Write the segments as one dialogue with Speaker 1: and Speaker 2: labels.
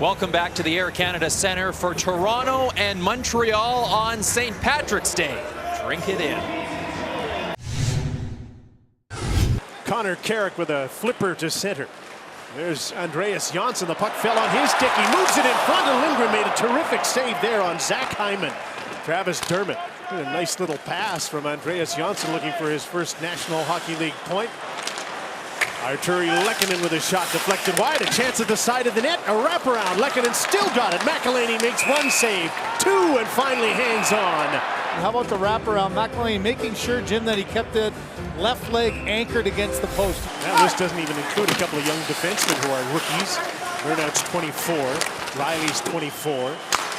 Speaker 1: Welcome back to the Air Canada Centre for Toronto and Montreal on St. Patrick's Day. Drink it in.
Speaker 2: Connor Carrick with a flipper to center. There's Andreas Johnsson. The puck fell on his stick. He moves it in front, and Lindgren made a terrific save there on Zach Hyman. Travis Dermott. A nice little pass from Andreas Johnsson, looking for his first National Hockey League point. Arturi Lehkonen with a shot deflected wide. A chance at the side of the net. A wraparound. Lehkonen still got it. McElhaney makes one save, two, and finally hangs on.
Speaker 3: How about the wraparound? McElhaney making sure, Jim, that he kept the left leg anchored against the post.
Speaker 2: That list doesn't even include a couple of young defensemen who are rookies. Burnout's 24. Riley's 24.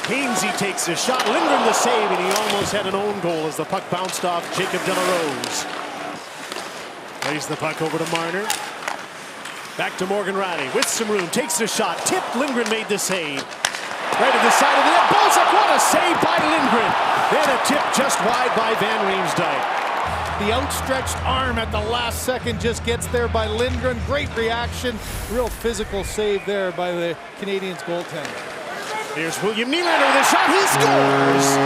Speaker 2: Hainsey takes a shot. Lindgren the save, and he almost had an own goal as the puck bounced off Jacob De La Rose. Plays the puck over to Marner. Back to Morgan Riley with some room. Takes the shot. Tipped. Lindgren made the save. Right at the side of the net. Bozak, what a save by Lindgren. Then a tip just wide by Van Riemsdyk.
Speaker 3: The outstretched arm at the last second just gets there by Lindgren. Great reaction. Real physical save there by the Canadiens goaltender.
Speaker 2: Here's William Nylander with a shot. He scores!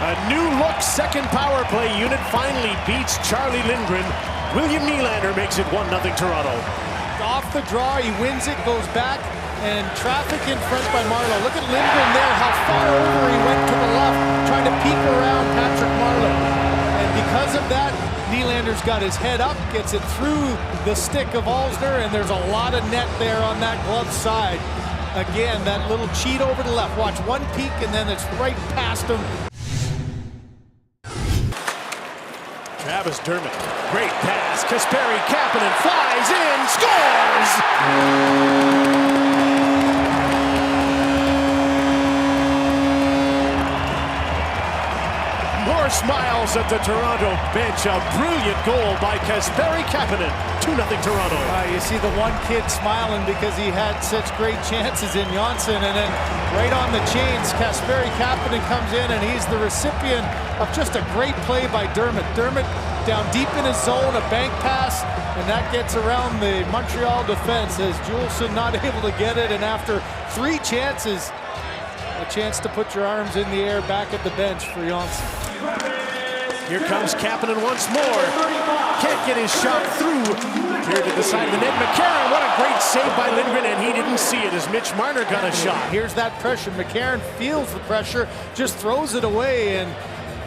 Speaker 2: A new-look second power play unit finally beats Charlie Lindgren. William Nylander makes it 1-0 Toronto.
Speaker 3: Off the draw, he wins it, goes back, and traffic in front by Marleau. Look at Lindgren there, how far over he went to the left, trying to peek around Patrick Marleau. And because of that, Nylander's got his head up, gets it through the stick of Alsner, and there's a lot of net there on that glove side. Again, that little cheat over the left. Watch one peek, and then it's right past him.
Speaker 2: Travis Dermott, great pass. Kasperi Kapanen flies in, scores! More smiles at the Toronto bench. A brilliant goal by Kasperi Kapanen. 2-0 Toronto.
Speaker 3: You see the one kid smiling because he had such great chances in Johnsson, and then right on the chains, Kasperi Kapanen comes in, and he's the recipient of just a great play by Dermott. Dermott down deep in his zone, a bank pass, and that gets around the Montreal defense as Juleson not able to get it, and after 3 chances, a chance to put your arms in the air back at the bench for Johnsson.
Speaker 2: Here comes Kapanen once more. Can't get his shot through. Here to the side of the net. McCarron, what a great save by Lindgren, and he didn't see it as Mitch Marner got a shot.
Speaker 3: Here's that pressure. McCarron feels the pressure, just throws it away, and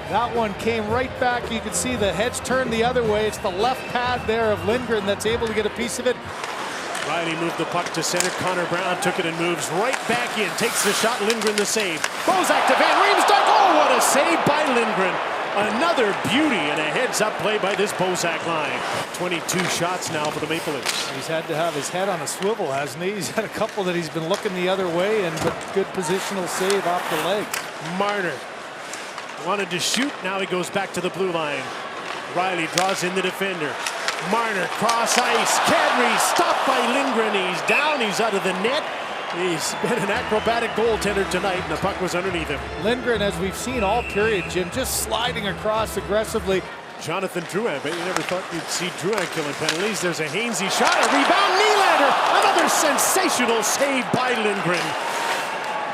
Speaker 3: that one came right back. You can see the heads turned the other way. It's the left pad there of Lindgren that's able to get a piece of it.
Speaker 2: Riley moved the puck to center. Connor Brown took it and moves right back in. Takes the shot. Lindgren the save. Bozak to Van Riemsdyk. Oh, what a save by Lindgren. Another beauty and a heads-up play by this Bozak line. 22 shots now for the Maple Leafs.
Speaker 3: He's had to have his head on a swivel, hasn't he? He's had a couple that he's been looking the other way, and but good positional save off the leg.
Speaker 2: Marner wanted to shoot. Now he goes back to the blue line. Riley draws in the defender. Marner cross ice. Kadri stopped by Lindgren. He's down. He's out of the net. He's been an acrobatic goaltender tonight, and the puck was underneath him.
Speaker 3: Lindgren, as we've seen all period, Jim, just sliding across aggressively.
Speaker 2: Jonathan Drouin, but you never thought you'd see Drouin killing penalties. There's a Hainsey shot, a rebound. Nylander, another sensational save by Lindgren.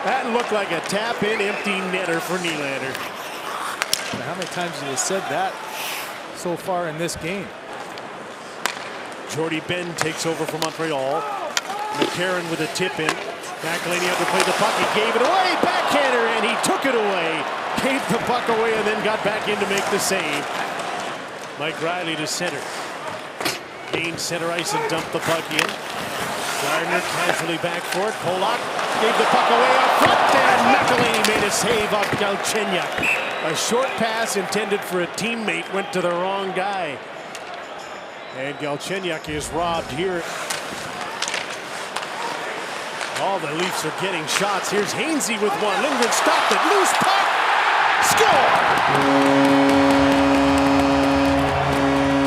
Speaker 2: That looked like a tap-in empty netter for Nylander.
Speaker 3: How many times have you said that so far in this game?
Speaker 2: Jordy Ben takes over for Montreal. McCarron with a tip-in. McElhaney had to play the puck. He gave it away. Backhander, and he took it away. Gave the puck away and then got back in to make the save. Mike Riley to center. Gained center ice and dumped the puck in. Gardner casually back for it. Polak gave the puck away up front, and McElhaney made a save off Galchenyuk. A short pass intended for a teammate went to the wrong guy. And Galchenyuk is robbed here. All the Leafs are getting shots. Here's Hainsey with one. Lindgren stopped it. Loose puck. Score!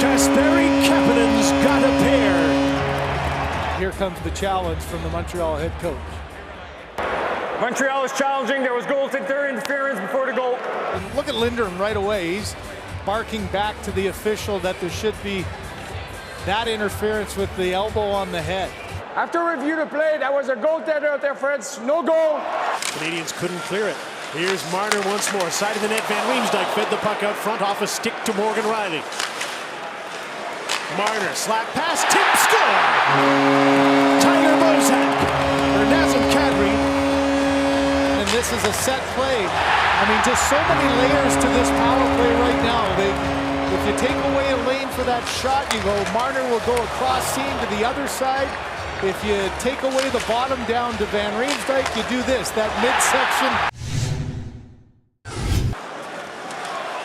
Speaker 2: Kasperi Kapanen's got a pair.
Speaker 3: Here comes the challenge from the Montreal head coach.
Speaker 4: Montreal is challenging. There was goaltender interference before the goal.
Speaker 3: And look at Lindgren right away. He's barking back to the official that there should be that interference with the elbow on the head.
Speaker 4: After review the play, that was a goaltender interference. No goal.
Speaker 2: Canadians couldn't clear it. Here's Marner once more. Side of the net, Van Riemsdyk fed the puck out front off a stick to Morgan Rielly. Marner, slap pass, tip, score! Tyler Bozak, or Nazem Kadri.
Speaker 3: And this is a set play. I mean, just so many layers to this power play right now. If you take away a lane for that shot, you go, Marner will go across seam to the other side. If you take away the bottom down to Van Riemsdyk, you do this, that midsection.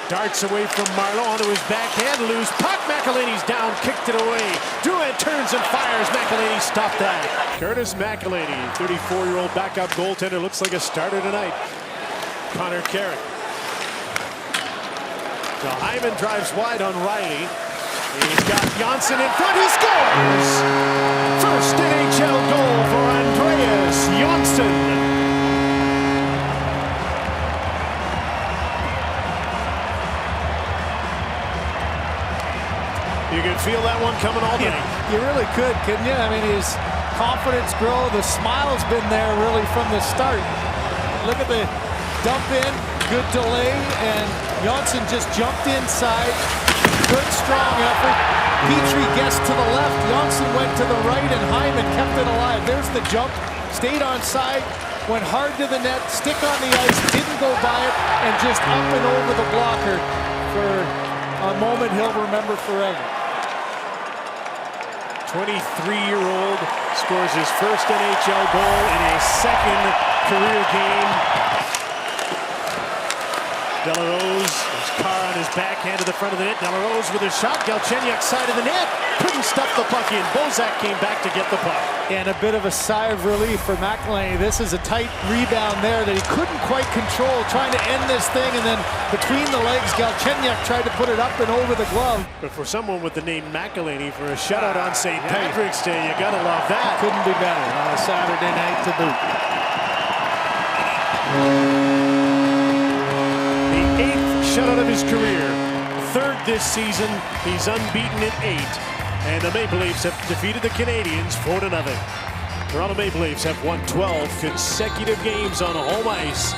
Speaker 2: Darts away from Marleau onto his backhand, loose puck. McElhinney's down, kicked it away. Drouin turns and fires. McElhinney stopped that. Curtis McElhinney, 34-year-old backup goaltender, looks like a starter tonight. Connor Carrick. So Hyman drives wide on Rielly. He's got Johnsson in front. He scores! First NHL goal for Andreas Johnsson. You could feel that one coming all day.
Speaker 3: You really could, couldn't you? I mean, his confidence grow. The smile's been there really from the start. Look at the dump in, good delay, and Johnsson just jumped inside. Good, strong effort. Petrie gets to the left. Johnsson went to the right, and Hyman kept it alive. There's the jump. Stayed on side, went hard to the net, stick on the ice, didn't go by it, and just up and over the blocker for a moment he'll remember forever.
Speaker 2: 23-year-old scores his first NHL goal in his second career game. Delarose, his car on his backhand to the front of the net. Delarose with a shot. Galchenyuk side of the net. Couldn't stuff the puck in. Bozak came back to get the puck.
Speaker 3: And a bit of a sigh of relief for McElhinney. This is a tight rebound there that he couldn't quite control, trying to end this thing, and then between the legs, Galchenyuk tried to put it up and over the glove.
Speaker 2: But for someone with the name McElhinney for a shutout on St. Patrick's Day, you gotta love that.
Speaker 3: Couldn't be better on a Saturday night to boot.
Speaker 2: The 8th shutout of his career. 3rd this season. He's unbeaten in 8. And the Maple Leafs have defeated the Canadiens 4-0. Toronto Maple Leafs have won 12 consecutive games on home ice